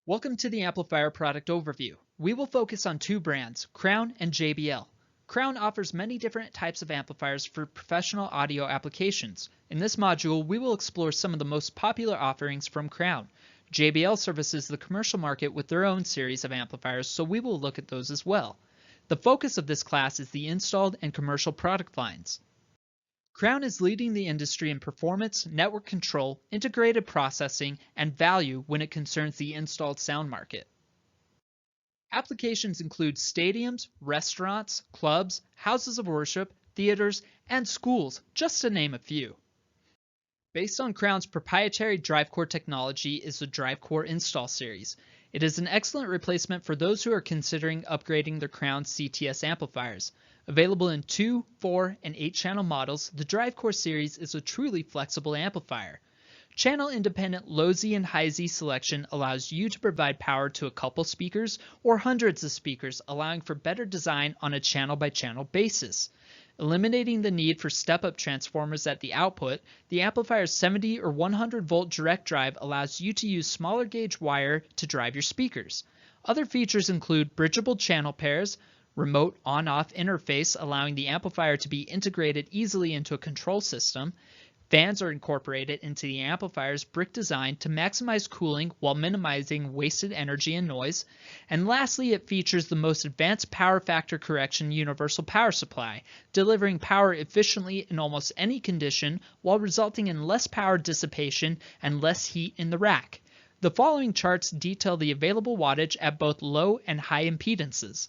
Welcome to the Amplifier product overview. We will focus on two brands, Crown and JBL. Crown offers many different types of amplifiers for professional audio applications. In this module, we will explore some of the most popular offerings from Crown. JBL services the commercial market with their own series of amplifiers, so we will look at those as well. The focus of this class is the installed and commercial product lines. Crown is leading the industry in performance, network control, integrated processing, and value when it concerns the installed sound market. Applications include stadiums, restaurants, clubs, houses of worship, theaters, and schools, just to name a few. Based on Crown's proprietary Drivecore technology is the Drivecore Install Series. It is an excellent replacement for those who are considering upgrading their Crown CTS amplifiers. Available in 2, 4, and 8-channel models, the Drivecore series is a truly flexible amplifier. Channel-independent low-Z and high-Z selection allows you to provide power to a couple speakers or hundreds of speakers, allowing for better design on a channel-by-channel basis. Eliminating the need for step-up transformers at the output, the amplifier's 70 or 100-volt direct drive allows you to use smaller gauge wire to drive your speakers. Other features include bridgeable channel pairs, remote on-off interface allowing the amplifier to be integrated easily into a control system. Fans are incorporated into the amplifier's brick design to maximize cooling while minimizing wasted energy and noise. And lastly, it features the most advanced power factor correction universal power supply, delivering power efficiently in almost any condition while resulting in less power dissipation and less heat in the rack. The following charts detail the available wattage at both low and high impedances.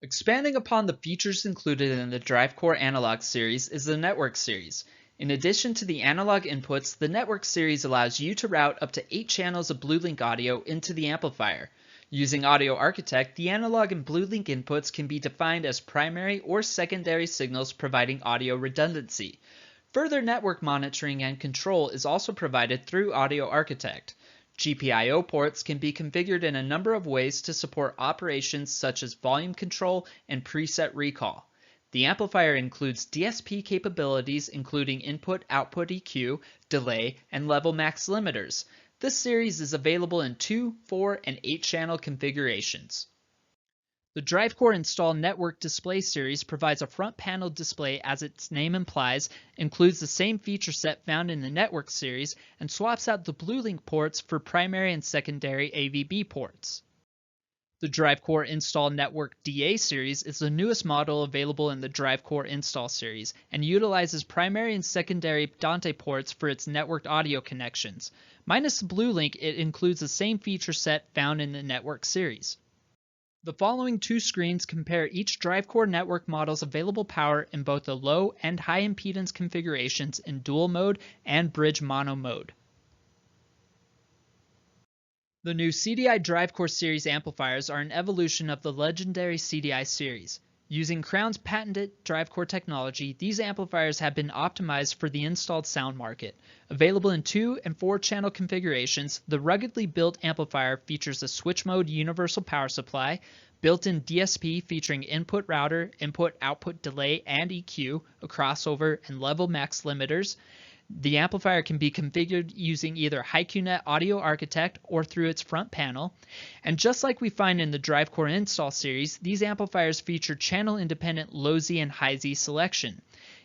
Expanding upon the features included in the Drivecore Analog series is the Network series. In addition to the analog inputs, the Network series allows you to route up to 8 channels of BlueLink audio into the amplifier. Using Audio Architect, the analog and BlueLink inputs can be defined as primary or secondary signals providing audio redundancy. Further network monitoring and control is also provided through Audio Architect. GPIO ports can be configured in a number of ways to support operations such as volume control and preset recall. The amplifier includes DSP capabilities including input-output EQ, delay, and level max limiters. This series is available in 2, 4, and 8-channel configurations. The Drivecore Install Network Display series provides a front panel display as its name implies, includes the same feature set found in the Network series, and swaps out the BlueLink ports for primary and secondary AVB ports. The Drivecore Install Network DA series is the newest model available in the Drivecore Install series and utilizes primary and secondary Dante ports for its networked audio connections. Minus the BlueLink, it includes the same feature set found in the Network series. The following two screens compare each Drivecore network model's available power in both the low and high impedance configurations in dual mode and bridge mono mode. The new CDI Drivecore series amplifiers are an evolution of the legendary CDI series. Using Crown's patented Drivecore technology, these amplifiers have been optimized for the installed sound market. Available in 2 and 4-channel configurations, the ruggedly built amplifier features a switch mode universal power supply, built-in DSP featuring input router, input-output delay and EQ, a crossover, and level max limiters. The amplifier can be configured using either HiQnet Audio Architect or through its front panel. And just like we find in the Drivecore Install series, these amplifiers feature channel-independent low-Z and high-Z selection.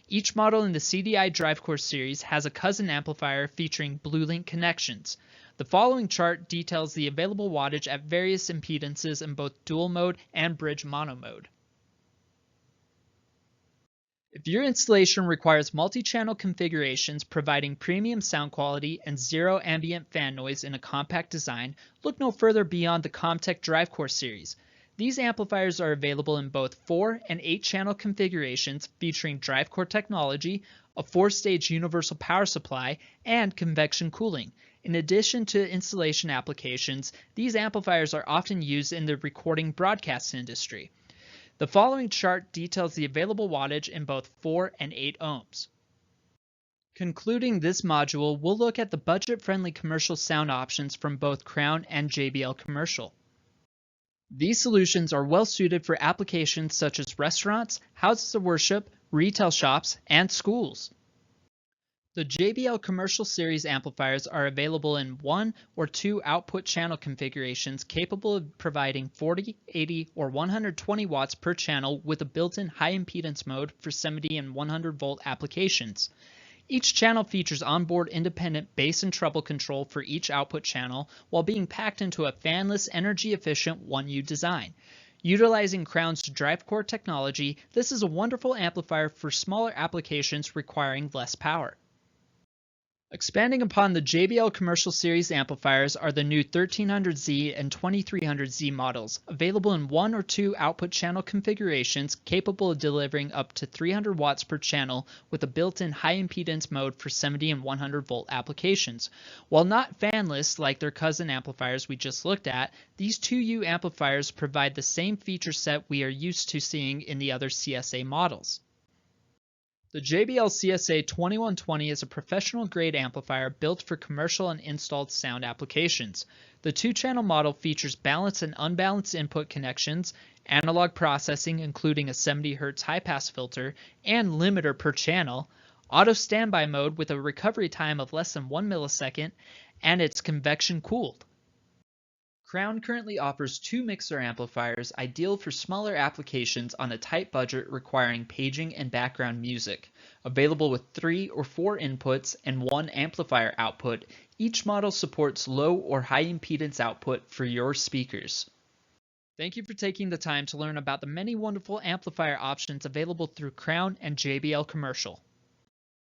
Each model in the CDI Drivecore series has a cousin amplifier featuring BlueLink connections. The following chart details the available wattage at various impedances in both dual mode and bridge mono mode. If your installation requires multi-channel configurations providing premium sound quality and zero ambient fan noise in a compact design, look no further beyond the Comtech Drivecore series. These amplifiers are available in both 4 and 8-channel configurations featuring Drivecore technology, a 4-stage universal power supply, and convection cooling. In addition to installation applications, these amplifiers are often used in the recording broadcast industry. The following chart details the available wattage in both 4 and 8 ohms. Concluding this module, we'll look at the budget-friendly commercial sound options from both Crown and JBL Commercial. These solutions are well suited for applications such as restaurants, houses of worship, retail shops, and schools. The JBL Commercial Series amplifiers are available in 1 or 2 output channel configurations capable of providing 40, 80, or 120 watts per channel with a built-in high impedance mode for 70 and 100 volt applications. Each channel features onboard independent bass and treble control for each output channel while being packed into a fanless, energy-efficient 1U design. Utilizing Crown's Drivecore technology, this is a wonderful amplifier for smaller applications requiring less power. Expanding upon the JBL Commercial Series amplifiers are the new 1300Z and 2300Z models, available in 1 or 2 output channel configurations capable of delivering up to 300 watts per channel with a built-in high impedance mode for 70 and 100 volt applications. While not fanless like their cousin amplifiers we just looked at, these 2U amplifiers provide the same feature set we are used to seeing in the other CSA models. The JBL CSA 2120 is a professional-grade amplifier built for commercial and installed sound applications. The 2-channel model features balanced and unbalanced input connections, analog processing including a 70 Hz high-pass filter and limiter per channel, auto standby mode with a recovery time of less than 1 millisecond, and it's convection-cooled. Crown currently offers 2 mixer amplifiers ideal for smaller applications on a tight budget requiring paging and background music. Available with 3 or 4 inputs and 1 amplifier output, each model supports low or high impedance output for your speakers. Thank you for taking the time to learn about the many wonderful amplifier options available through Crown and JBL Commercial.